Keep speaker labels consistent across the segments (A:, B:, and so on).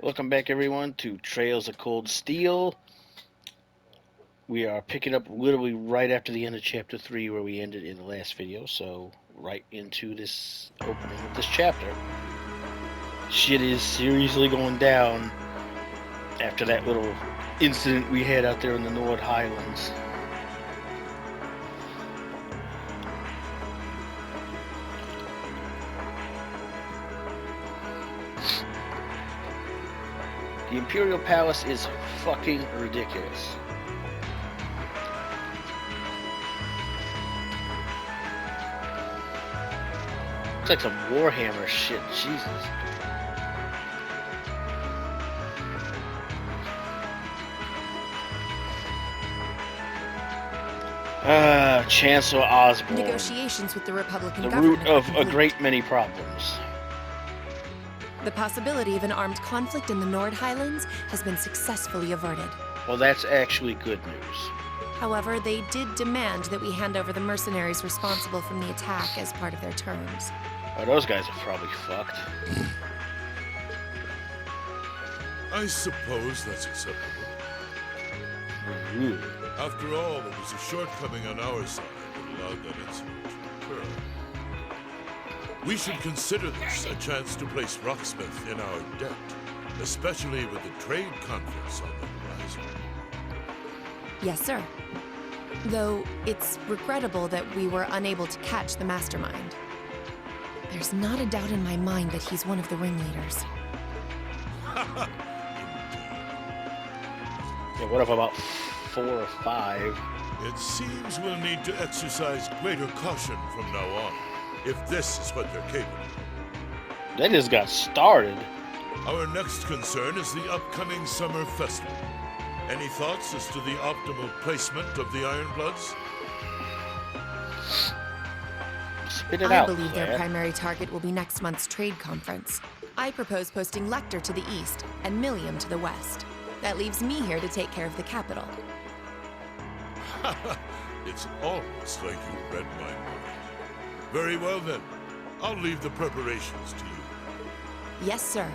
A: Welcome back, everyone, to Trails of Cold Steel. We are picking up literally right after the end of Chapter 3, where we ended in the last video, so right into this opening of this chapter. Shit is seriously going down after that little incident we had out there in the Nord Highlands. The Imperial Palace is fucking ridiculous. It's like some Warhammer shit, Jesus. Chancellor Osborne.
B: Negotiations with the Republican
A: The
B: government
A: root of
B: are
A: a
B: complete.
A: great many problems.
B: The possibility of an armed conflict in the Nord Highlands has been successfully averted.
A: Well, that's actually good news.
B: However, they did demand that we hand over the mercenaries responsible from the attack as part of their terms.
A: Oh, those guys are probably fucked.
C: I suppose that's acceptable.
A: Ooh.
C: After all, it was a shortcoming on our side that allowed that incident to occur. We should consider this a chance to place Rocksmith in our debt, especially with the trade conference on the horizon.
B: Yes, sir. Though it's regrettable that we were unable to catch the mastermind. There's not a doubt in my mind that he's one of the ringleaders.
A: Yeah, what if about 4 or 5?
C: It seems we'll need to exercise greater caution from now on, if this is what they're capable of.
A: They just got started.
C: Our next concern is the upcoming summer festival. Any thoughts as to the optimal placement of the Ironbloods?
A: Spit it
B: I
A: out,
B: believe their
A: Claire.
B: primary target will be next month's trade conference. I propose posting Lecter to the east and Millium to the west. That leaves me here to take care of the capital.
C: It's almost like you read my mind. Very well then. I'll leave the preparations to you.
B: Yes, sir.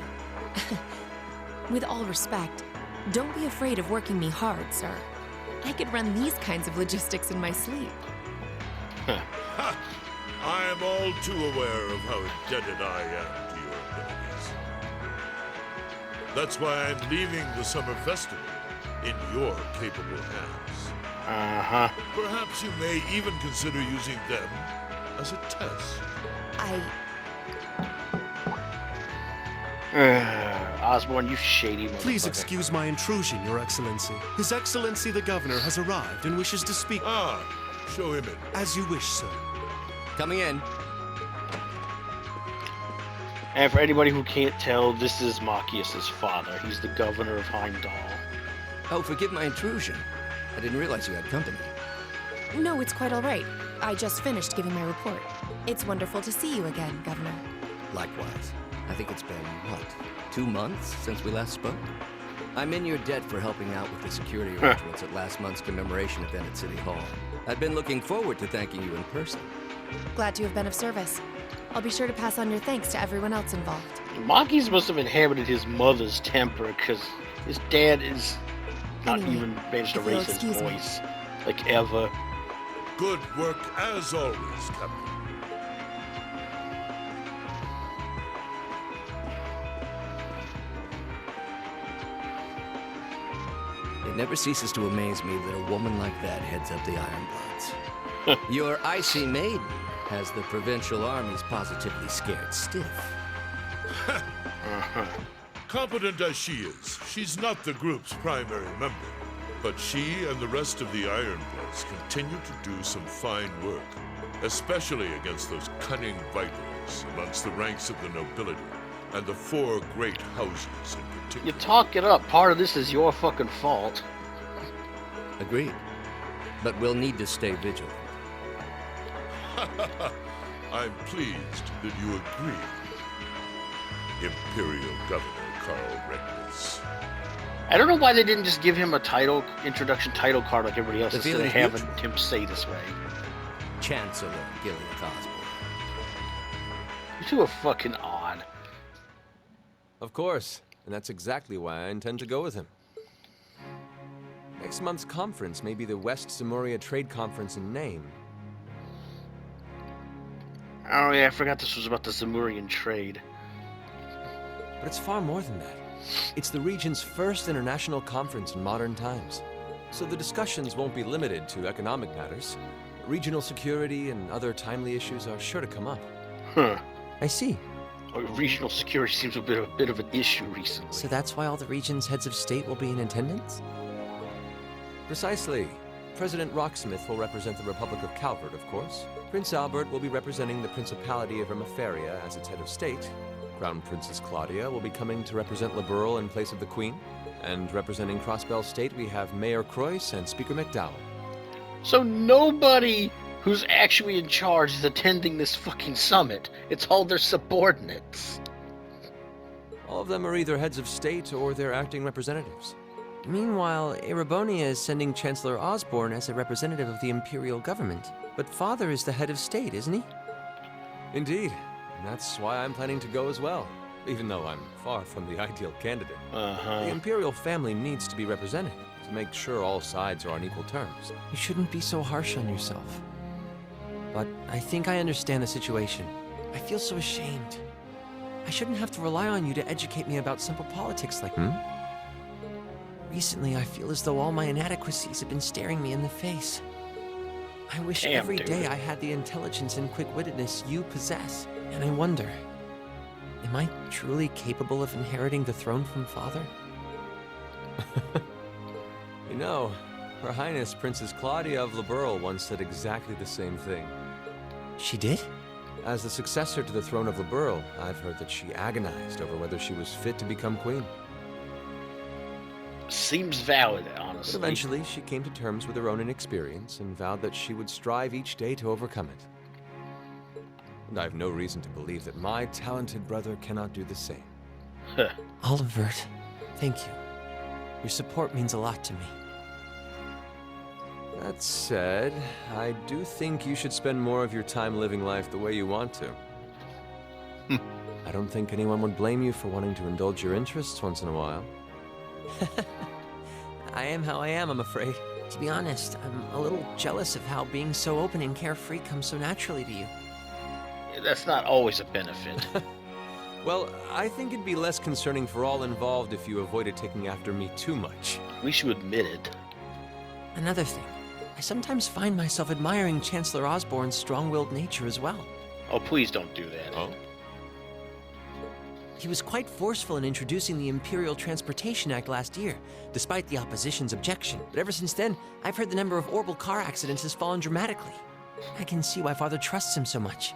B: With all respect, don't be afraid of working me hard, sir. I could run these kinds of logistics in my sleep.
C: Ha! I am all too aware of how indebted I am to your abilities. That's why I'm leaving the summer festival in your capable hands.
A: Uh-huh.
C: Perhaps you may even consider using them as a test.
A: Osborne, you shady motherfucker.
D: Please excuse my intrusion, Your Excellency. His Excellency the Governor has arrived and wishes to speak.
C: Ah, show him in.
D: As you wish, sir.
E: Coming in.
A: And for anybody who can't tell, this is Machias's father. He's the governor of Heimdall.
E: Oh, forgive my intrusion. I didn't realize you had company.
B: No, it's quite all right. I just finished giving my report. It's wonderful to see you again, Governor.
E: Likewise. I think it's been, what, 2 months since we last spoke? I'm in your debt for helping out with the security arrangements at last month's commemoration event at City Hall. I've been looking forward to thanking you in person.
B: Glad to have been of service. I'll be sure to pass on your thanks to everyone else involved.
A: Machias must have inhabited his mother's temper, because his dad is not
B: Anyway,
A: even managed to
B: if you'll
A: raise his
B: excuse me.
A: voice. Like, ever.
C: Good work as always, Captain.
E: It never ceases to amaze me that a woman like that heads up the Ironbloods. Your icy maiden has the provincial armies positively scared stiff.
C: Competent as she is, she's not the group's primary member. But she and the rest of the Ironbloods continue to do some fine work, especially against those cunning Vikings amongst the ranks of the nobility and the 4 great houses in
A: You
C: particular.
A: talk it up. Part of this is your fucking fault.
E: Agreed. But we'll need to stay vigilant.
C: I'm pleased that you agree, Imperial Governor Carl Regnitz.
A: I don't know why they didn't just give him a introduction title card like everybody else
E: The
A: instead of
E: feeling
A: having
E: mutual.
A: him say this way.
E: Chancellor Gilead Osborne.
A: You two are fucking odd.
F: Of course. and that's exactly why I intend to go with him. Next month's conference may be the West Samuria Trade Conference in name.
A: Oh yeah, I forgot this was about the Zamurian trade.
F: But it's far more than that. It's the region's first international conference in modern times. So the discussions won't be limited to economic matters. Regional security and other timely issues are sure to come up.
A: Huh.
G: I see.
A: Regional security seems a bit of an issue recently.
G: So that's why all the region's heads of state will be in attendance?
F: Precisely. President Rocksmith will represent the Republic of Calvert, of course. Prince Albert will be representing the Principality of Rimaferia as its head of state. Crown Princess Claudia will be coming to represent Liberal in place of the Queen. And representing Crossbell State, we have Mayor Croyce and Speaker McDowell.
A: So nobody who's actually in charge is attending this fucking summit. It's all their subordinates.
F: All of them are either heads of state or their acting representatives.
G: Meanwhile, Erebonia is sending Chancellor Osborne as a representative of the Imperial government. But Father is the head of state, isn't he?
F: Indeed. And that's why I'm planning to go as well, even though I'm far from the ideal candidate.
A: Uh-huh.
F: The Imperial family needs to be represented to make sure all sides are on equal terms.
G: You shouldn't be so harsh on yourself. But I think I understand the situation. I feel so ashamed. I shouldn't have to rely on you to educate me about simple politics like that. Recently, I feel as though all my inadequacies have been staring me in the face. I wish every day I had the intelligence and quick-wittedness you possess. And I wonder, am I truly capable of inheriting the throne from Father?
F: You know, Her Highness Princess Claudia of Liberal once said exactly the same thing.
G: She did?
F: As the successor to the throne of Liberal, I've heard that she agonized over whether she was fit to become queen.
A: Seems valid, honestly.
F: But eventually, she came to terms with her own inexperience and vowed that she would strive each day to overcome it. And I have no reason to believe that my talented brother cannot do the same.
G: Olivert, thank you. Your support means a lot to me.
F: That said, I do think you should spend more of your time living life the way you want to. I don't think anyone would blame you for wanting to indulge your interests once in a while.
G: I am how I am, I'm afraid. To be honest, I'm a little jealous of how being so open and carefree comes so naturally to you.
A: That's not always a benefit.
F: Well, I think it'd be less concerning for all involved if you avoided taking after me too much.
A: At least you admit it.
G: Another thing, I sometimes find myself admiring Chancellor Osborne's strong-willed nature as well.
A: Oh, please don't do that.
F: Oh?
G: He was quite forceful in introducing the Imperial Transportation Act last year, despite the opposition's objection. But ever since then, I've heard the number of orbital car accidents has fallen dramatically. I can see why Father trusts him so much.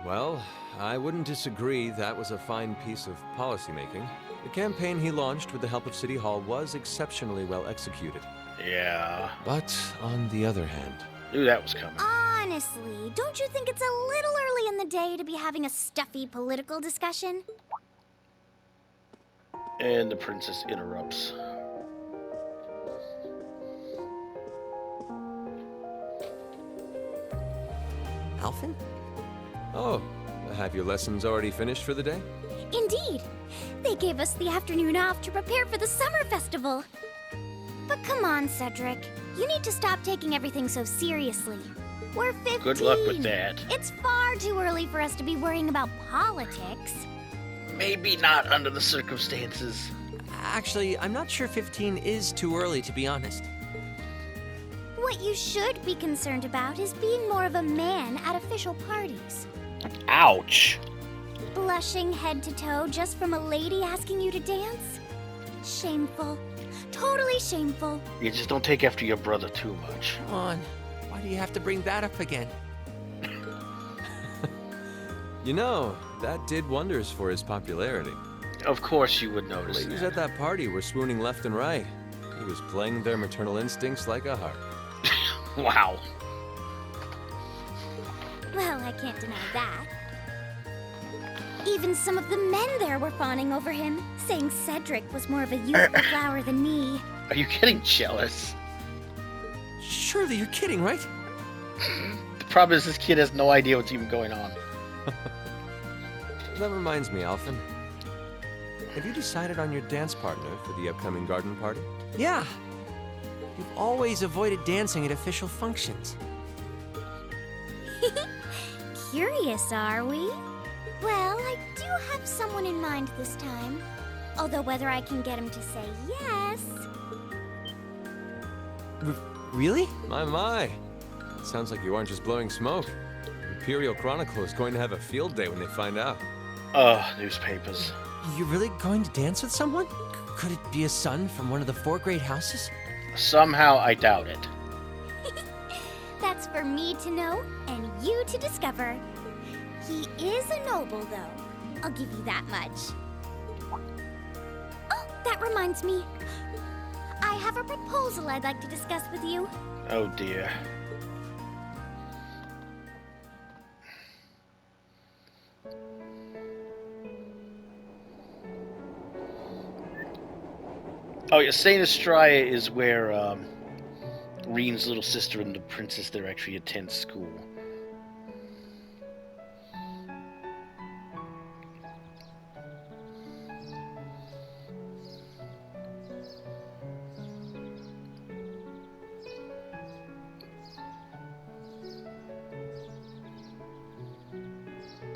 F: Well, I wouldn't disagree that was a fine piece of policymaking. The campaign he launched with the help of City Hall was exceptionally well executed.
A: Yeah.
F: But on the other hand...
A: Knew that was coming.
H: Honestly, don't you think it's a little early in the day to be having a stuffy political discussion?
A: And the princess interrupts.
G: Alphen?
F: Oh, have your lessons already finished for the day?
H: Indeed. They gave us the afternoon off to prepare for the summer festival. But come on, Cedric. You need to stop taking everything so seriously. We're 15.
A: Good luck with that.
H: It's far too early for us to be worrying about politics.
A: Maybe not under the circumstances.
G: Actually, I'm not sure 15 is too early, to be honest.
H: What you should be concerned about is being more of a man at official parties.
A: Ouch.
H: Blushing head to toe just from a lady asking you to dance? Shameful. Totally shameful.
A: You just don't take after your brother too much.
G: Come on. Why do you have to bring that up again?
F: You know, that did wonders for his popularity.
A: Of course you would notice
F: Ladies
A: that.
F: at that party were swooning left and right. He was playing their maternal instincts like a harp.
A: Wow.
H: Well, I can't deny that. Even some of the men there were fawning over him, saying Cedric was more of a youthful flower than me.
A: Are you getting jealous?
G: Surely you're kidding, right?
A: The problem is this kid has no idea what's even going on.
F: That reminds me, Alphen. Have you decided on your dance partner for the upcoming garden party?
G: Yeah. You've always avoided dancing at official functions.
H: Curious, are we? Well, I do have someone in mind this time. Although whether I can get him to say yes...
G: Really?
F: My. Sounds like you aren't just blowing smoke. Imperial Chronicle is going to have a field day when they find out.
A: Newspapers.
G: You're really going to dance with someone? Could it be a son from one of the 4 great houses?
A: Somehow, I doubt it.
H: That's for me to know and you to discover. He is a noble, though. I'll give you that much. Oh, that reminds me. I have a proposal I'd like to discuss with you.
A: Oh dear. Oh yeah, Saint Estrella is where Rean's little sister and the princess there actually attend school.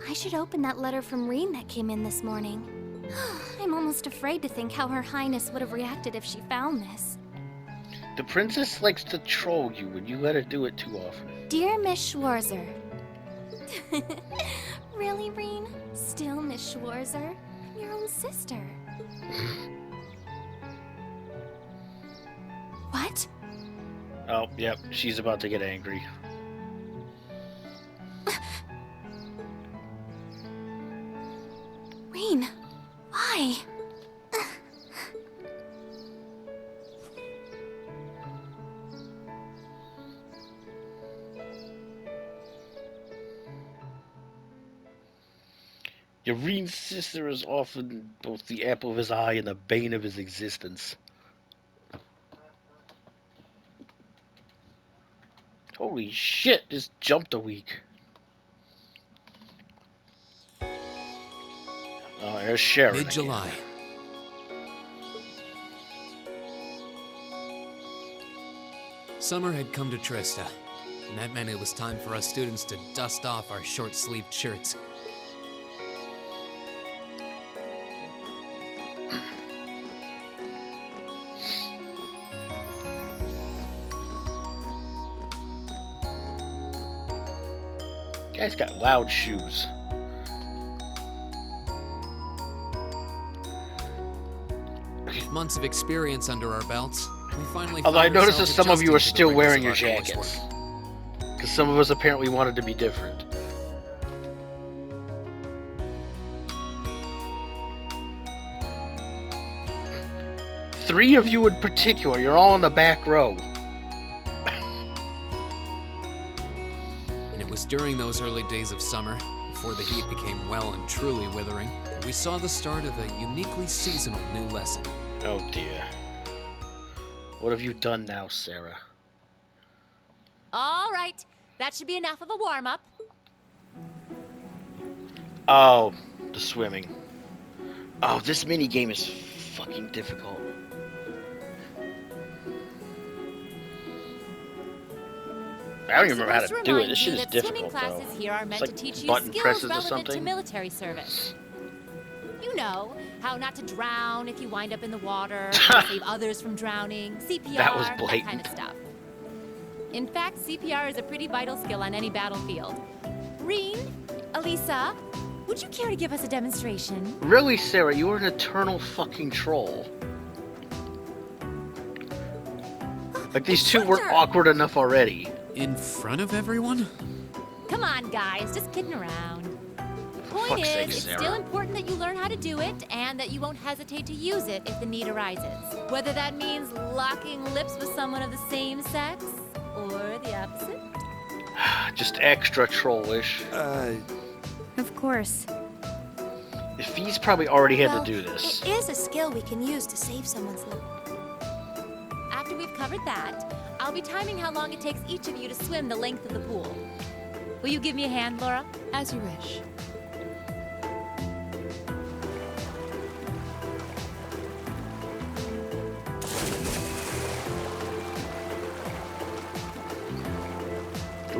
H: I should open that letter from Rean that came in this morning. I'm almost afraid to think how Her Highness would have reacted if she found this.
A: The princess likes to troll you when you let her do it too often.
H: Dear Miss Schwarzer. Really, Rean? Still Miss Schwarzer? Your own sister. What?
A: Oh, yep, she's about to get angry.
H: Rean, why?
A: Your Rean's sister is often both the apple of his eye and the bane of his existence. Holy shit, this jumped a week. Oh, there's Sharon.
I: Mid-July. Summer had come to Trista, and that meant it was time for us students to dust off our short-sleeved shirts.
A: Guy's got loud shoes.
I: With months of experience under our belts, we finally
A: Although I
I: found
A: noticed that
I: ourselves
A: some of you are
I: adjusting to
A: still
I: the
A: wearing your
I: rigors of our
A: jackets.
I: coursework.
A: Because some of us apparently wanted to be different. Three of you in particular, you're all in the back row.
I: And it was during those early days of summer, before the heat became well and truly withering, we saw the start of a uniquely seasonal new lesson.
A: Oh dear. What have you done now, Sarah?
J: All right, that should be enough of a warm-up.
A: Oh, the swimming. Oh, this mini game is fucking difficult. I don't even remember how to do it. This shit is difficult, though.
J: Swimming classes here are meant
A: It's
J: to
A: like
J: teach you
A: button
J: skills
A: presses or
J: relevant to
A: something.
J: military service. You know, how not to drown if you wind up in the water, save others from drowning, CPR,
A: That was
J: that
A: blatant.
J: kind of stuff. In fact, CPR is a pretty vital skill on any battlefield. Rean, Elisa, would you care to give us a demonstration?
A: Really, Sarah, you are an eternal fucking troll. Like, these two were awkward enough already.
I: In front of everyone?
J: Come on, guys, just kidding around. Point
A: fuck's
J: is,
A: sake,
J: it's
A: Sarah.
J: still important that you learn how to do it and that you won't hesitate to use it if the need arises. Whether that means locking lips with someone of the same sex or the opposite.
A: Just extra trollish.
H: Of course.
A: If he's probably already had to do this.
H: It is a skill we can use to save someone's life.
J: After we've covered that, I'll be timing how long it takes each of you to swim the length of the pool. Will you give me a hand, Laura?
B: As you wish.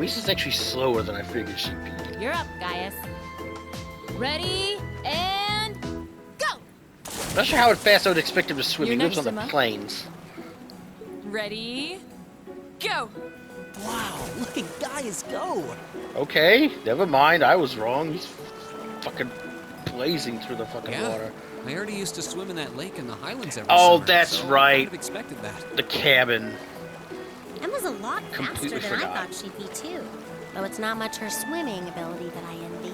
A: Lisa's actually slower than I figured she'd be.
J: You're up, Gaius. Ready, and go!
A: Not sure how fast I would expect him to swim.
J: You're
A: He lives on
J: next,
A: the
J: Emma.
A: plains.
J: Ready, go!
K: Wow, look at Gaius go!
A: Okay, never mind. I was wrong. He's fucking blazing through the fucking
I: Yeah.
A: water.
I: I already used to swim in that lake in the Highlands every
A: Oh,
I: summer,
A: that's
I: so
A: right.
I: I kind of expected that.
A: The cabin.
H: Emma's a lot
A: Completely
H: faster than
A: forgot.
H: I thought she'd be, too. Though it's not much her swimming ability that I envy.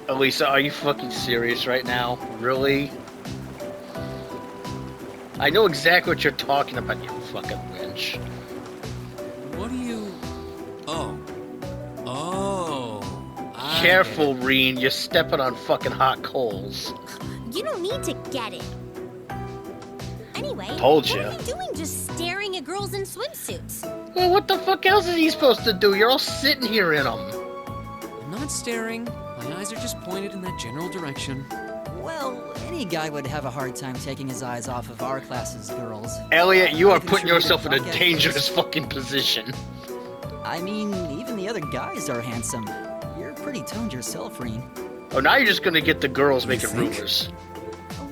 A: Elisa, are you fucking serious right now? Really? I know exactly what you're talking about, you fucking wench.
I: What do you... Oh. Oh. I
A: Careful,
I: get it.
A: Rean. You're stepping on fucking hot coals.
H: You don't need to get it. Anyway,
A: Told
H: what
A: ya.
H: are you doing just staring at girls in swimsuits?
A: Well, what the fuck else is he supposed to do? You're all sitting here in them.
I: I'm not staring. My eyes are just pointed in that general direction.
K: Well, any guy would have a hard time taking his eyes off of our class's girls.
A: Elliot, you are
K: Even
A: putting
K: sure
A: yourself in a
K: you're drunk at
A: dangerous
K: first.
A: fucking position.
K: I mean, even the other guys are handsome. You're pretty toned yourself, Rean.
A: Oh, now you're just gonna get the girls making
K: think?
A: rumors.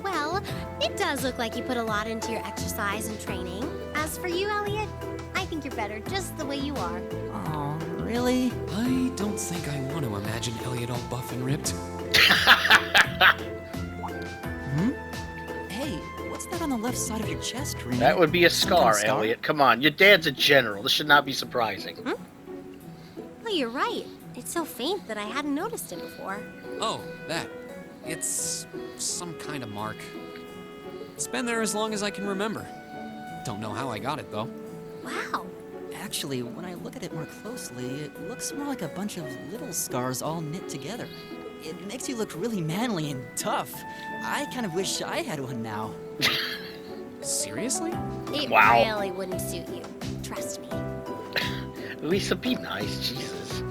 H: Well, it does look like you put a lot into your exercise and training. As for you, Elliot, I think you're better just the way you are.
K: Oh, really?
I: I don't think I want to imagine Elliot all buff and ripped.
K: Hey, what's that on the left side of your chest, Rean?
A: That would be a
K: Some kind of
A: scar, Elliot. Come on, your dad's a general. This should not be surprising.
H: Well, you're right. It's so faint that I hadn't noticed it before.
I: Oh, that. It's some kind of mark. It's been there as long as I can remember. Don't know how I got it, though.
H: Wow.
K: Actually, when I look at it more closely, it looks more like a bunch of little scars all knit together. It makes you look really manly and tough. I kind of wish I had one now.
I: Seriously?
H: It
A: Wow.
H: really wouldn't suit you. Trust me.
A: Lisa, be nice, Jesus.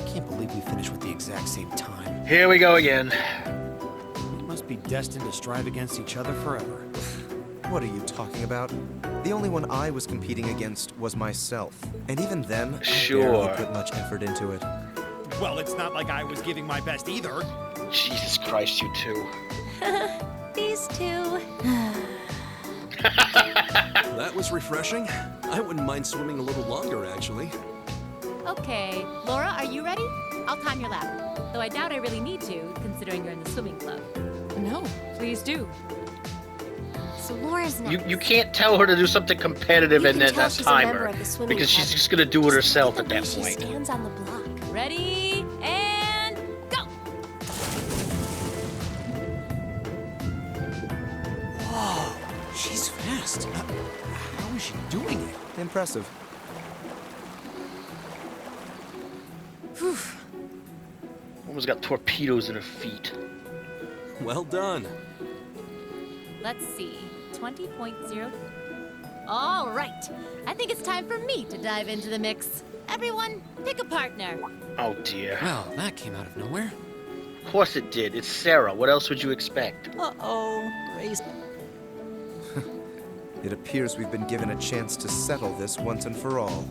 D: Can't believe we finished with the exact same time.
A: Here we go again.
D: We must be destined to strive against each other forever.
L: What are you talking about? The only one I was competing against was myself. And even then, I
A: Sure.
L: barely put much effort into it.
M: Well, it's not like I was giving my best either.
A: Jesus Christ, you two.
H: These two.
D: That was refreshing. I wouldn't mind swimming a little longer, actually.
J: Okay, Laura, are you ready? I'll time your lap. Though I doubt I really need to, considering you're in the swimming club.
B: No, please do.
H: So Laura's next.
A: You can't tell her to do something competitive
H: You
A: and
H: can
A: then
H: tell
A: not
H: she's a
A: time
H: member
A: her.
H: of the swimming
A: Because she's
H: club.
A: just gonna do it herself
H: The
A: at
H: way
A: that
H: she
A: point.
H: stands on the block.
J: Ready, and go!
I: Whoa, she's fast. How is she doing it?
L: Impressive.
A: Almost got torpedoes in her feet.
D: Well done.
J: Let's see, 20.0. All right, I think it's time for me to dive into the mix. Everyone, pick a partner.
A: Oh dear.
I: Well, that came out of nowhere.
A: Of course it did. It's Sarah. What else would you expect?
K: Uh-oh, Grace.
L: It appears we've been given a chance to settle this once and for all.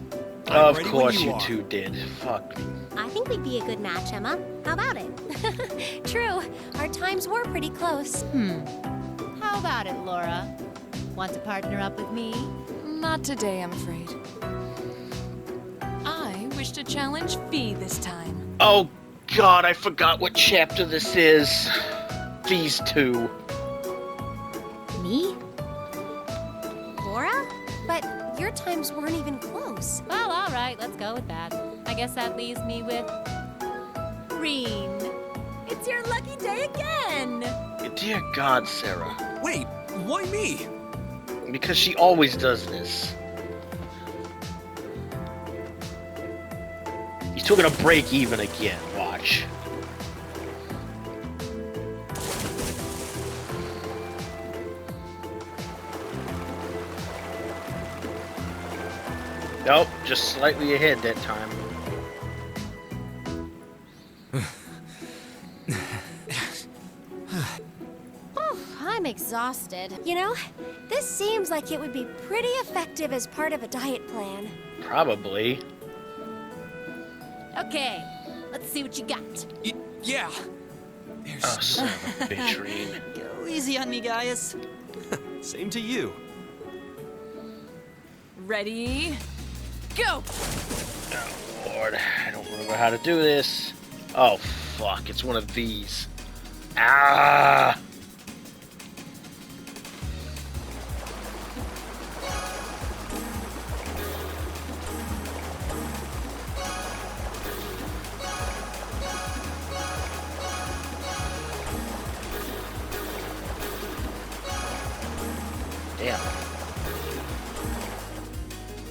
A: Of
M: ready when
A: course
M: you
A: you
M: are.
A: two did. Fuck me.
H: I think we'd be a good match, Emma. How about it? True, our times were pretty close.
J: How about it, Laura? Want to partner up with me?
B: Not today, I'm afraid. I wish to challenge Fee this time.
A: Oh God, I forgot what chapter this is. These two.
H: Me? Laura? But your times weren't even close.
J: Well, all right, let's go with that. I guess that leaves me with Rean. It's your lucky day again.
A: Dear God, Sarah.
D: Wait, why me?
A: Because she always does this. He's still gonna break even again. Watch. Nope, just slightly ahead that time.
H: Oh, I'm exhausted.
N: You know, this seems like it would be pretty effective as part of a diet plan.
A: Probably.
J: Okay, let's see what you got.
I: Yeah.
A: Oh, son of a bitch, Rean.
K: Go easy on me, guys.
D: Same to you.
B: Ready? Go!
A: Oh, Lord. I don't remember how to do this. Oh, fuck. It's one of these. Ah! Damn.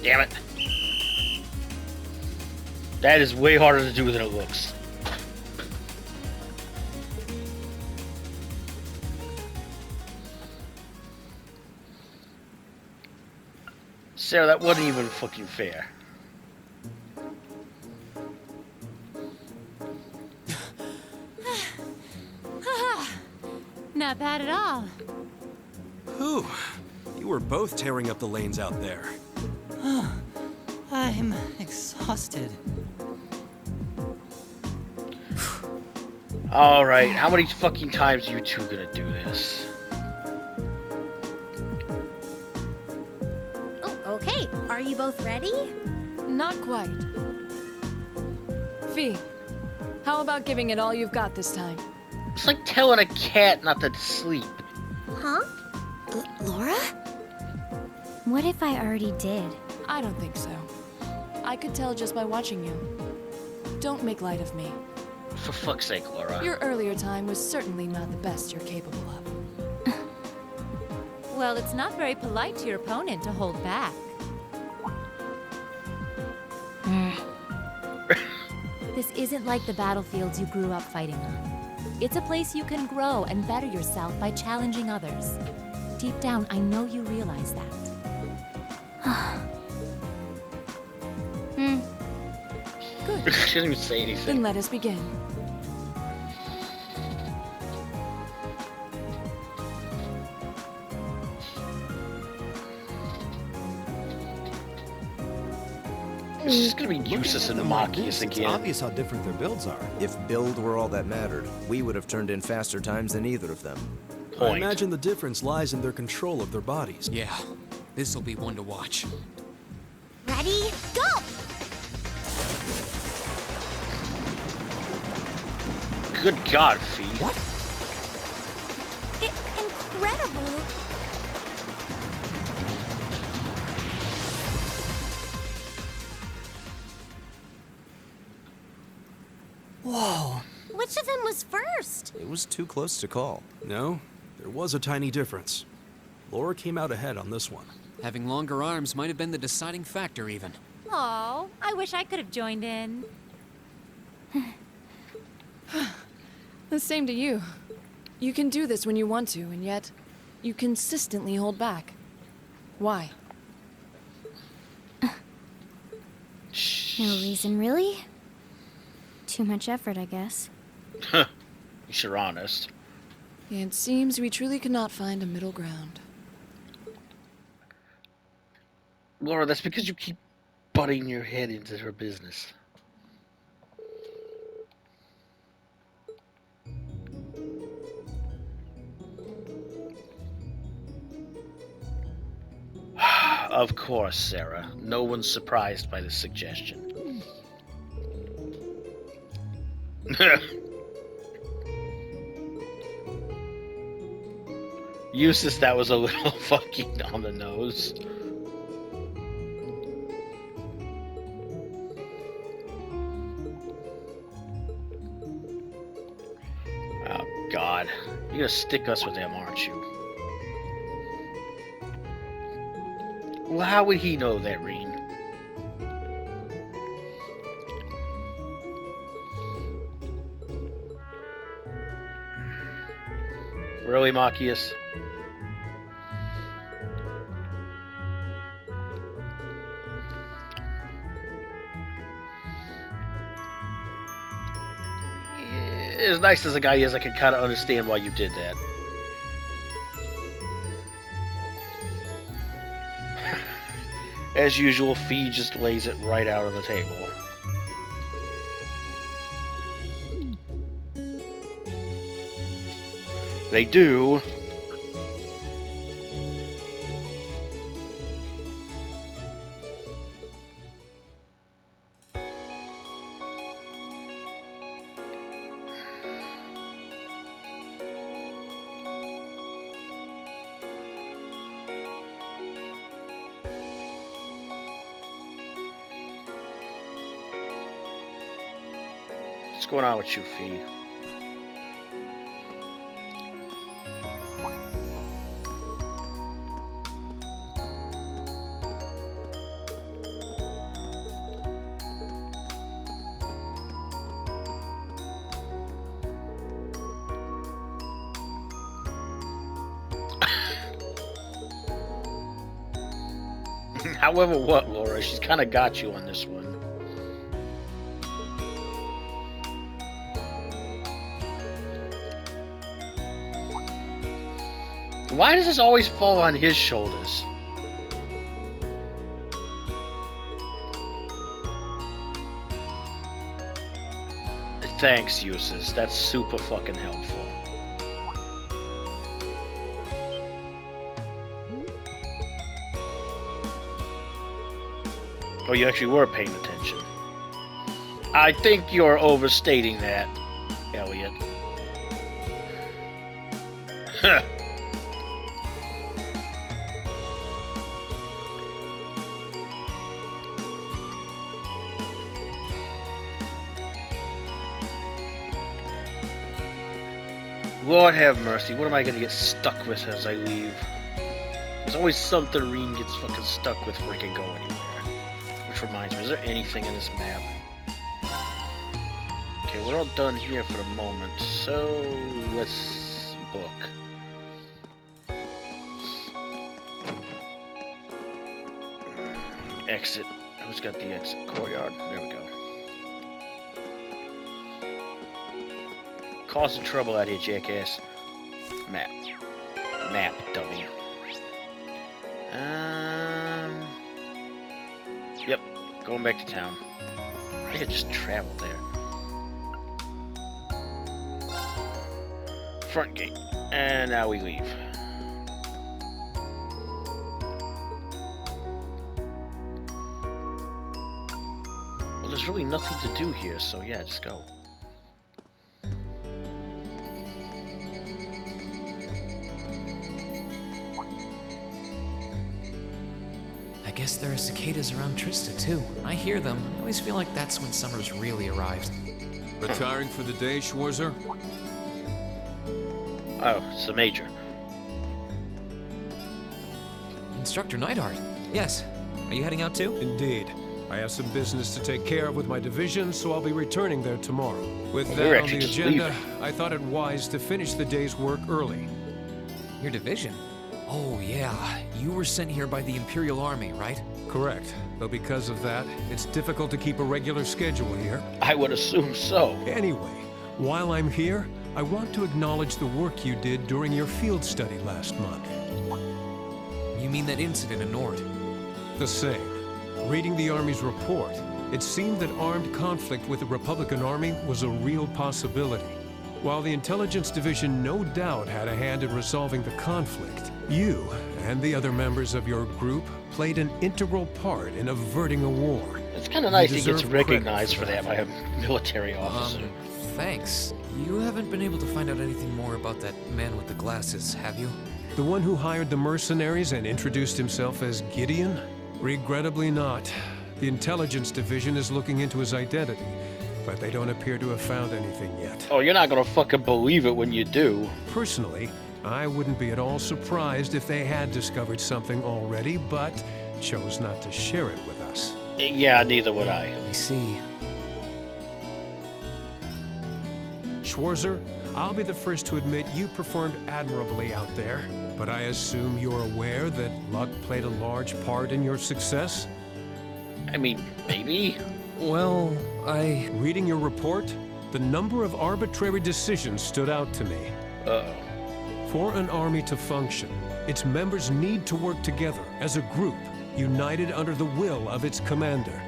A: Damn it. That is way harder to do than it looks. Sarah, that wasn't even fucking fair.
J: Not bad at all.
D: Whew. You were both tearing up the lanes out there.
K: I'm exhausted.
A: Alright, how many fucking times are you two gonna do this?
H: Oh, okay. Are you both ready?
B: Not quite. Fee, how about giving it all you've got this time?
A: It's like telling a cat not to sleep.
H: Huh? Laura? What if I already did?
B: I don't think so. I could tell just by watching you. Don't make light of me.
A: For fuck's sake, Laura.
B: Your earlier time was certainly not the best you're capable of.
J: Well, it's not very polite to your opponent to hold back. This isn't like the battlefields you grew up fighting on. It's a place you can grow and better yourself by challenging others. Deep down, I know you realize that.
B: Good.
A: She didn't even say anything.
B: Then let us begin.
A: This is gonna be useless in the Machias
L: It's
A: again.
L: obvious how different their builds are. If build were all that mattered, we would have turned in faster times than either of them.
D: I imagine the difference lies in their control of their bodies.
I: Yeah, this'll be one to watch.
H: Ready? Go!
A: Good God, Fee.
N: What? Incredible!
K: Whoa.
H: Which of them was first?
L: It was too close to call.
D: No, there was a tiny difference. Laura came out ahead on this one.
I: Having longer arms might have been the deciding factor, even.
J: Aw, I wish I could have joined in.
B: The same to you. You can do this when you want to, and yet you consistently hold back. Why?
H: No reason, really? Too much effort, I guess.
A: You're honest.
B: It seems we truly cannot find a middle ground.
A: Laura, that's because you keep butting your head into her business. Of course, Sarah. No one's surprised by this suggestion. Eustace, that was a little fucking on the nose. Oh, God. You're gonna stick us with them, aren't you? Well, how would he know that, Rean? Really, Machias? As nice as a guy is, I can kind of understand why you did that. As usual, Fee just lays it right out on the table. They do. What's going on with you, Fee? However what, Laura? She's kind of got you on this one. Why does this always fall on his shoulders? Thanks, Uses. That's super fucking helpful. Oh, you actually were paying attention. I think you're overstating that, Elliot. Huh. Lord have mercy, what am I gonna get stuck with as I leave? There's always something Rean gets fucking stuck with before he can go anywhere. Which reminds me, is there anything in this map? Okay, we're all done here for the moment, so let's book. Exit. Who's got the exit? Courtyard. There we go. Causing trouble out here, jackass. Map. Map, dummy. Yep. Going back to town. I think I just traveled there. Front gate. And now we leave. Well, there's really nothing to do here, so yeah, just go.
I: I guess there are cicadas around Trista, too. I hear them. I always feel like that's when summer's really arrived.
O: Retiring for the day, Schwarzer?
A: Oh, it's the Major.
I: Instructor Neidhart. Yes. Are you heading out too?
P: Indeed. I have some business to take care of with my division, so I'll be returning there tomorrow. With
A: Well,
P: that
A: we're
P: on
A: actually
P: the
A: just
P: agenda,
A: leaving.
P: I thought it wise to finish the day's work early.
I: Your division? Oh, yeah. You were sent here by the Imperial Army, right?
P: Correct. Though because of that, it's difficult to keep a regular schedule here.
A: I would assume so.
P: Anyway, while I'm here, I want to acknowledge the work you did during your field study last month.
I: You mean that incident in Nord?
P: The same. Reading the Army's report, it seemed that armed conflict with the Republican Army was a real possibility. While the Intelligence Division no doubt had a hand in resolving the conflict, you and the other members of your group played an integral part in averting a war.
A: It's kind of nice he gets
P: deserve credit
A: recognized for that by a military officer.
I: Thanks. You haven't been able to find out anything more about that man with the glasses, have you?
P: The one who hired the mercenaries and introduced himself as Gideon? Regrettably not. The Intelligence Division is looking into his identity, but they don't appear to have found anything yet.
A: Oh, you're not gonna fucking believe it when you do.
P: Personally, I wouldn't be at all surprised if they had discovered something already, but chose not to share it with us.
A: Yeah, neither would I.
I: I see.
P: Schwarzer, I'll be the first to admit you performed admirably out there, but I assume you're aware that luck played a large part in your success?
A: I mean, maybe?
I: Well,
P: Reading your report, the number of arbitrary decisions stood out to me.
A: Uh-oh.
P: For an army to function, its members need to work together as a group. united under the will of its commander.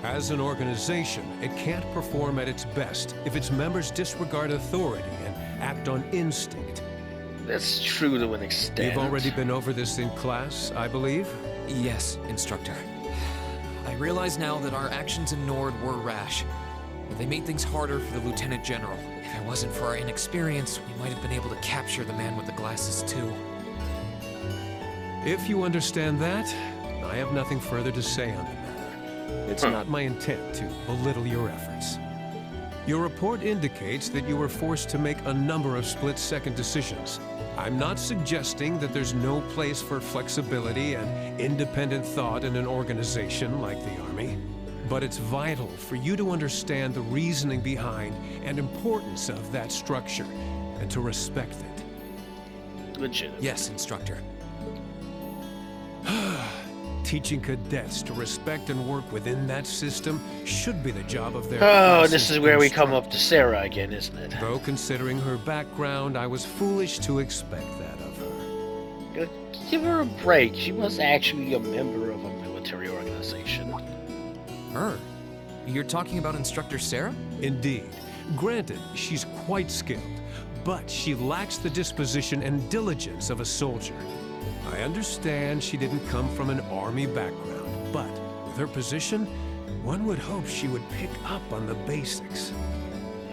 P: As an organization, it can't perform at its best if its members disregard authority and act on instinct.
A: That's true to an extent.
P: You've already been over this in class, I believe?
I: Yes, Instructor. I realize now that our actions in Nord were rash, but they made things harder for the Lieutenant General. If it wasn't for our inexperience, we might have been able to capture the man with the glasses too.
P: If you understand that, I have nothing further to say on the matter. It's not my intent to belittle your efforts. Your report indicates that you were forced to make a number of split-second decisions. I'm not suggesting that there's no place for flexibility and independent thought in an organization like the Army, but it's vital for you to understand the reasoning behind and importance of that structure, and to respect it.
A: Legitimate.
I: Yes, Instructor.
P: Teaching cadets to respect and work within that system should be the job of their
A: this is where we come up to Sarah again, isn't it?
P: Though considering her background, I was foolish to expect that of her.
A: Give her a break. She was actually a member of a military organization.
I: Her? You're talking about Instructor Sarah?
P: Indeed. Granted, she's quite skilled, but she lacks the disposition and diligence of a soldier. I understand she didn't come from an army background, but with her position, one would hope she would pick up on the basics.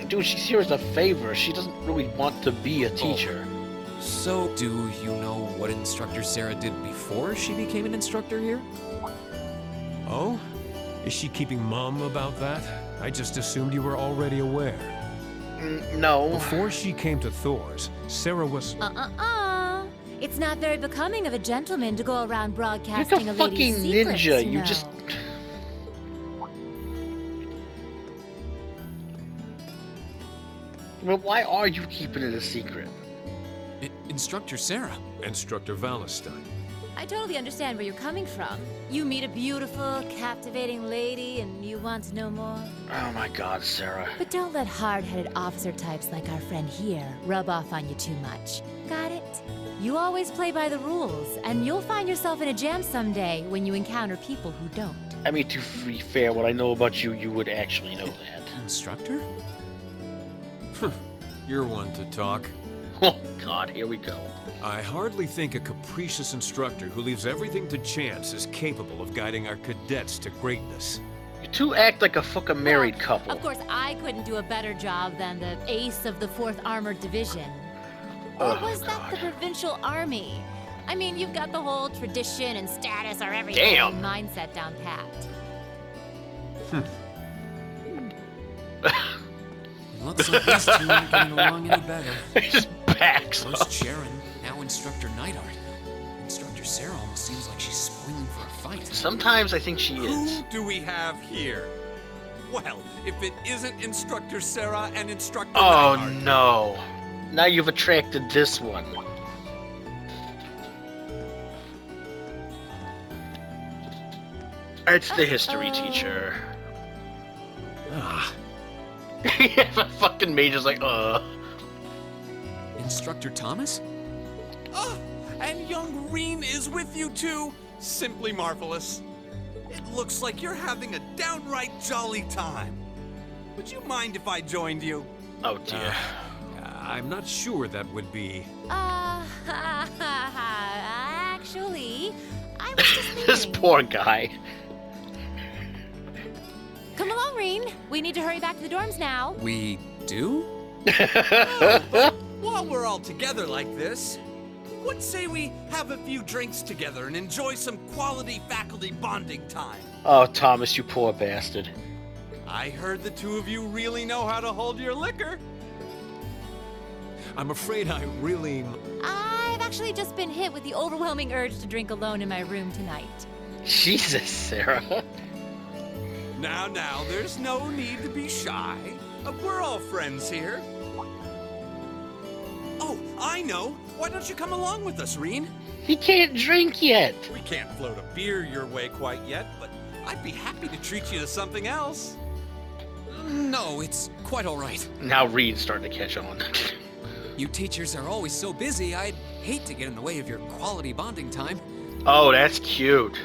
A: Dude, she's here as a favor. She doesn't really want to be a teacher.
I: So, do you know what Instructor Sarah did before she became an instructor here?
P: Oh? Is she keeping mum about that? I just assumed you were already aware.
A: No.
P: Before she came to Thor's, Sarah was...
J: It's not very becoming of a gentleman to go around broadcasting
A: You're
J: a lady's
A: fucking
J: secrets,
A: ninja.
J: you
A: You
J: know.
A: just... Well, why are you keeping it a secret?
I: Instructor Sarah.
P: Instructor Valentine.
J: I totally understand where you're coming from. You meet a beautiful, captivating lady and you want to know more.
A: Oh my god, Sarah.
J: But don't let hard-headed officer types like our friend here rub off on you too much. Got it? You always play by the rules, and you'll find yourself in a jam someday when you encounter people who don't.
A: I mean, to be fair, what I know about you, you would actually know that.
I: Instructor?
O: You're one to talk.
A: Oh god, here we go.
P: I hardly think a capricious instructor who leaves everything to chance is capable of guiding our cadets to greatness.
A: You two act like a fucking married couple.
J: Of course, I couldn't do a better job than the ace of the 4th Armored Division.
A: Oh,
J: Or was that the Provincial Army? I mean, you've got the whole tradition and status or everything
A: Damn.
J: mindset down pat.
I: Looks like these two aren't getting along any better.
A: He just backs
I: First
A: up.
I: Sharon, now Instructor Neidhart. Instructor Sarah almost seems like she's spoiling for a fight.
A: Sometimes I think she is.
M: Who do we have here? Well, if it isn't Instructor Sarah and Instructor
A: Oh
M: Neidhart.
A: no. Now you've attracted this one. It's the history teacher.
P: Ah,
A: The fucking major's like,
I: Instructor Thomas?
M: Oh, and young Rean is with you too. Simply marvelous. It looks like you're having a downright jolly time. Would you mind if I joined you?
A: Oh dear.
P: I'm not sure that would be...
J: Actually, I was just thinking.
A: This poor guy.
J: Come along, Rean. We need to hurry back to the dorms now.
I: We do?
M: While we're all together like this, what say we have a few drinks together and enjoy some quality faculty bonding time?
A: Oh, Thomas, you poor bastard.
M: I heard the two of you really know how to hold your liquor.
P: I'm afraid I really...
J: I've actually just been hit with the overwhelming urge to drink alone in my room tonight.
A: Jesus, Sarah.
M: Now, there's no need to be shy. We're all friends here. Oh, I know. Why don't you come along with us, Rean?
A: He can't drink yet.
M: We can't float a beer your way quite yet, but I'd be happy to treat you to something else.
I: No, it's quite all right.
A: Now Reed's starting to catch on.
I: You teachers are always so busy, I'd hate to get in the way of your quality bonding time.
A: Oh, that's cute.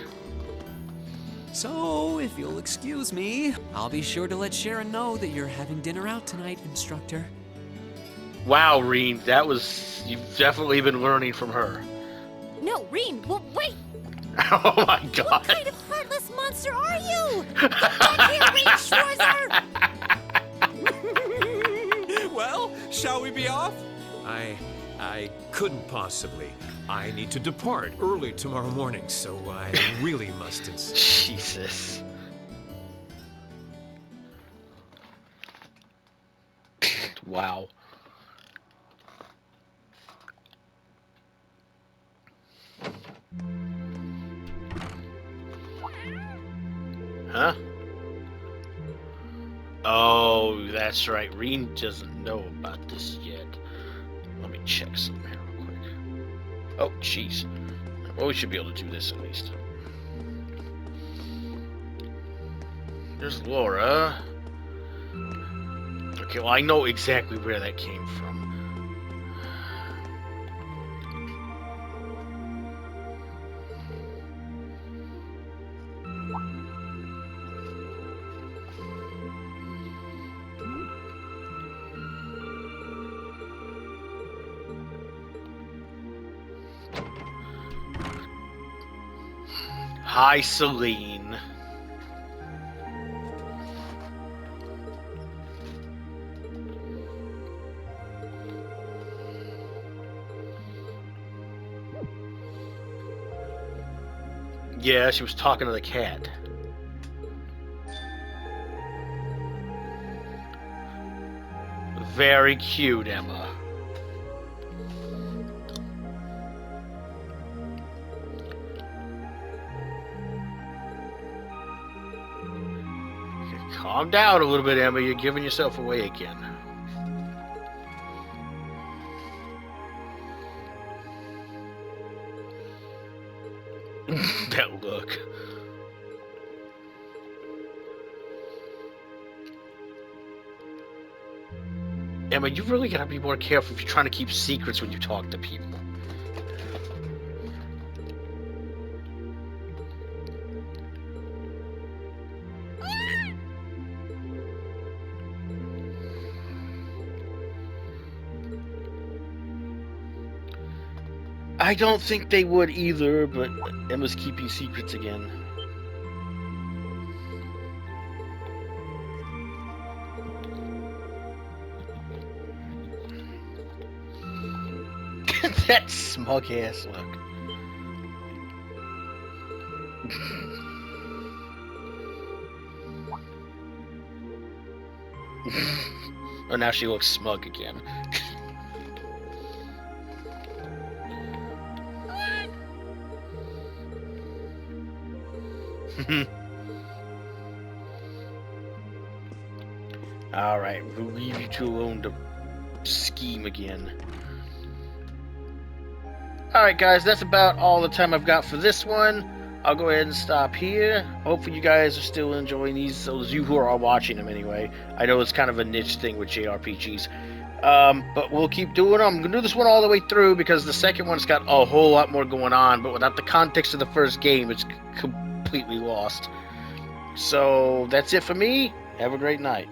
I: So, if you'll excuse me, I'll be sure to let Sharon know that you're having dinner out tonight, Instructor.
A: Wow, Rean, you've definitely been learning from her.
N: No, Rean, well, wait!
A: Oh my god.
N: What kind of heartless monster are you? Get back here, Rean Schwarzer!
M: Well, shall we be off?
P: I couldn't possibly. I need to depart early tomorrow morning, so I really must insist.
A: Jesus. Wow. Huh? Oh, that's right. Rean doesn't know about this yet. Let me check something here real quick. Oh, jeez. Well, we should be able to do this at least. There's Laura. Okay, well, I know exactly where that came from. Hi, Celine. Yeah, she was talking to the cat. Very cute, Emma. Calm down a little bit, Emma. You're giving yourself away again. That look. Emma, you really gotta be more careful if you're trying to keep secrets when you talk to people. I don't think they would either, but Emma's keeping secrets again. That smug ass look. Oh, now she looks smug again. Alright, we'll leave you two alone to scheme again. Alright guys, that's about all the time I've got for this one. I'll go ahead and stop here. Hopefully you guys are still enjoying these, those of you who are watching them anyway. I know it's kind of a niche thing with JRPGs. But we'll keep doing them. I'm going to do this one all the way through because the second one's got a whole lot more going on, but without the context of the first game, it's completely lost. So that's it for me. Have a great night.